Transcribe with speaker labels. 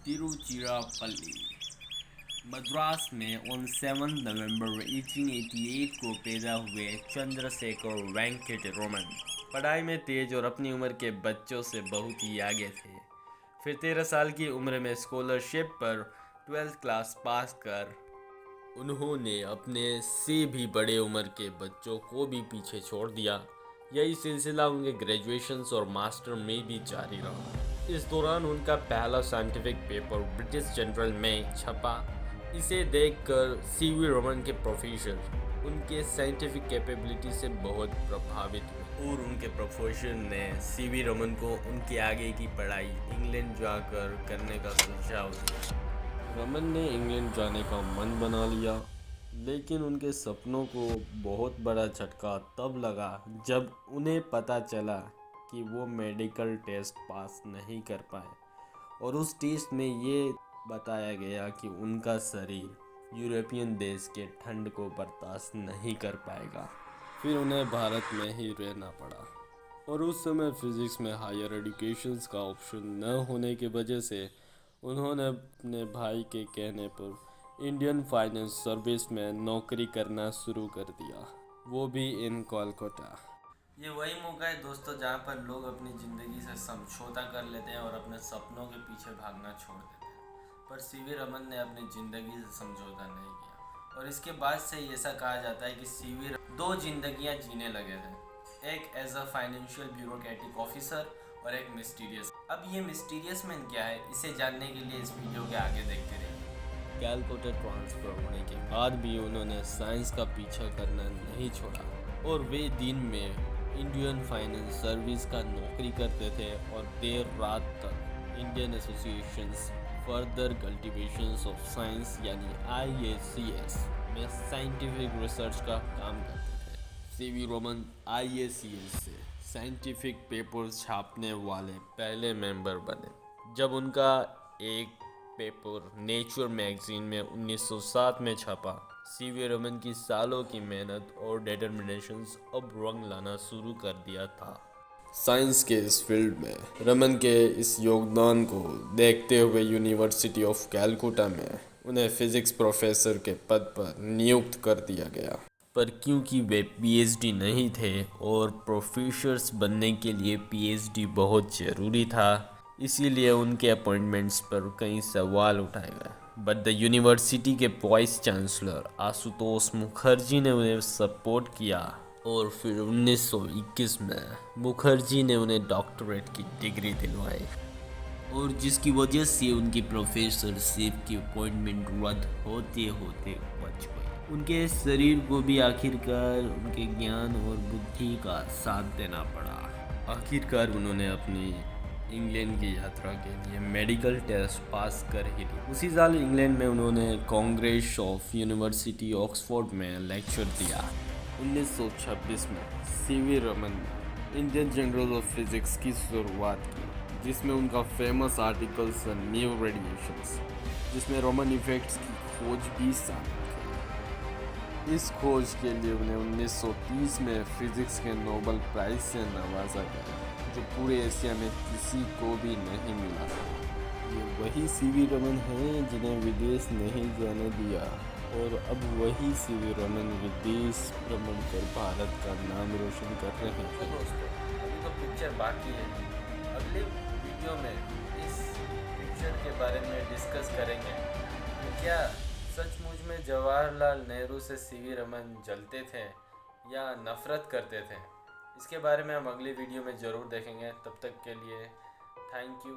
Speaker 1: तिरुचिरापल्ली, मद्रास में ऑन 7 नवंबर 1888 को पैदा हुए चंद्रशेखर वेंकट रमन पढ़ाई में तेज और अपनी उम्र के बच्चों से बहुत ही आगे थे। फिर 13 साल की उम्र में स्कॉलरशिप पर 12th क्लास पास कर उन्होंने अपने से भी बड़े उम्र के बच्चों को भी पीछे छोड़ दिया। यही सिलसिला उनके ग्रेजुएशन और मास्टर में भी जारी रहा। इस दौरान उनका पहला साइंटिफिक पेपर ब्रिटिश जर्नल में छपा। इसे देखकर सीवी रमन के प्रोफेसर उनके साइंटिफिक कैपेबिलिटी से बहुत प्रभावित हुए और उनके प्रोफेसर ने सीवी रमन को उनके आगे की पढ़ाई इंग्लैंड जाकर करने का सुझाव दिया। रमन ने इंग्लैंड जाने का मन बना लिया, लेकिन उनके सपनों को बहुत बड़ा झटका तब लगा जब उन्हें पता चला कि वो मेडिकल टेस्ट पास नहीं कर पाए और उस टेस्ट में ये बताया गया कि उनका शरीर यूरोपियन देश के ठंड को बर्दाश्त नहीं कर पाएगा। फिर उन्हें भारत में ही रहना पड़ा और उस समय फिज़िक्स में हायर एजुकेशंस का ऑप्शन न होने की वजह से उन्होंने अपने भाई के कहने पर इंडियन फाइनेंस सर्विस में नौकरी करना शुरू कर दिया, वो भी इन कोलकाता। ये वही मौका है दोस्तों जहाँ पर लोग अपनी ज़िंदगी से समझौता कर लेते हैं और अपने सपनों के पीछे भागना छोड़ देते हैं। पर सीवी रमन ने अपनी ज़िंदगी से समझौता नहीं किया और इसके बाद से ऐसा कहा जाता है कि सीवी दो जिंदगियाँ जीने लगे थे, एक as a financial bureaucratic officer और एक मिस्टीरियस। अब ये मिस्टीरियस मैन क्या है, इसे जानने के लिए इस वीडियो के आगे देखते रहिए। कैलकाटा ट्रांसफ़र होने के बाद भी उन्होंने साइंस का पीछा करना नहीं छोड़ा और वे दिन में इंडियन फाइनेंस सर्विस का नौकरी करते थे और देर रात तक Indian associations further cultivations of science यानी IACS में साइंटिफिक रिसर्च का काम करते थे। सीवी रमन IACS से साइंटिफिक पेपर्स छापने वाले पहले मेंबर बने जब उनका एक पेपर नेचर मैगजीन में 1907 में छपा। सीवी रमन की सालों की मेहनत और डिटर्मिनेशंस अब रंग लाना शुरू कर दिया था। साइंस के इस फील्ड में रमन के इस योगदान को देखते हुए यूनिवर्सिटी ऑफ कैलकाटा में उन्हें फिज़िक्स प्रोफेसर के पद पर नियुक्त कर दिया गया। पर क्योंकि वे PhD नहीं थे और प्रोफेसर्स बनने के लिए PhD बहुत ज़रूरी था, इसीलिए उनके अपॉइंटमेंट्स पर कई सवाल उठाए गए। बट द यूनिवर्सिटी के वाइस चांसलर आशुतोष मुखर्जी ने उन्हें सपोर्ट किया और फिर 1921 में मुखर्जी ने उन्हें डॉक्टरेट की डिग्री दिलवाई और जिसकी वजह से उनकी प्रोफेसरशिप की अपॉइंटमेंट रद्द होते होते बच गई। उनके शरीर को भी आखिरकार उनके ज्ञान और बुद्धि का साथ देना पड़ा। आखिरकार उन्होंने अपनी इंग्लैंड की यात्रा के लिए मेडिकल टेस्ट पास कर ही ली। उसी साल इंग्लैंड में उन्होंने कांग्रेस ऑफ यूनिवर्सिटी ऑक्सफोर्ड में लेक्चर दिया। 1926 में सीवी रमन ने इंडियन जर्नल ऑफ फिजिक्स की शुरुआत की, जिसमें उनका फेमस आर्टिकल्स न्यू रेडिएशंस, जिसमें रमन इफेक्ट्स की खोज भी शामिल थी। इस खोज के लिए उन्हें 1930 में फिजिक्स के नोबेल प्राइज से नवाजा गया, जो पूरे एशिया में किसी को भी नहीं मिला। ये वही सीवी रमन हैं जिन्हें विदेश नहीं जाने दिया और अब वही सीवी रमन विदेश भ्रमण कर भारत का नाम रोशन कर रहे हैं। तो दोस्तों, अभी तो पिक्चर बाकी है। अगले वीडियो में इस पिक्चर के बारे में डिस्कस करेंगे कि क्या सचमुच में जवाहरलाल नेहरू से सीवी रमन जलते थे या नफरत करते थे। इसके बारे में हम अगली वीडियो में ज़रूर देखेंगे। तब तक के लिए थैंक यू।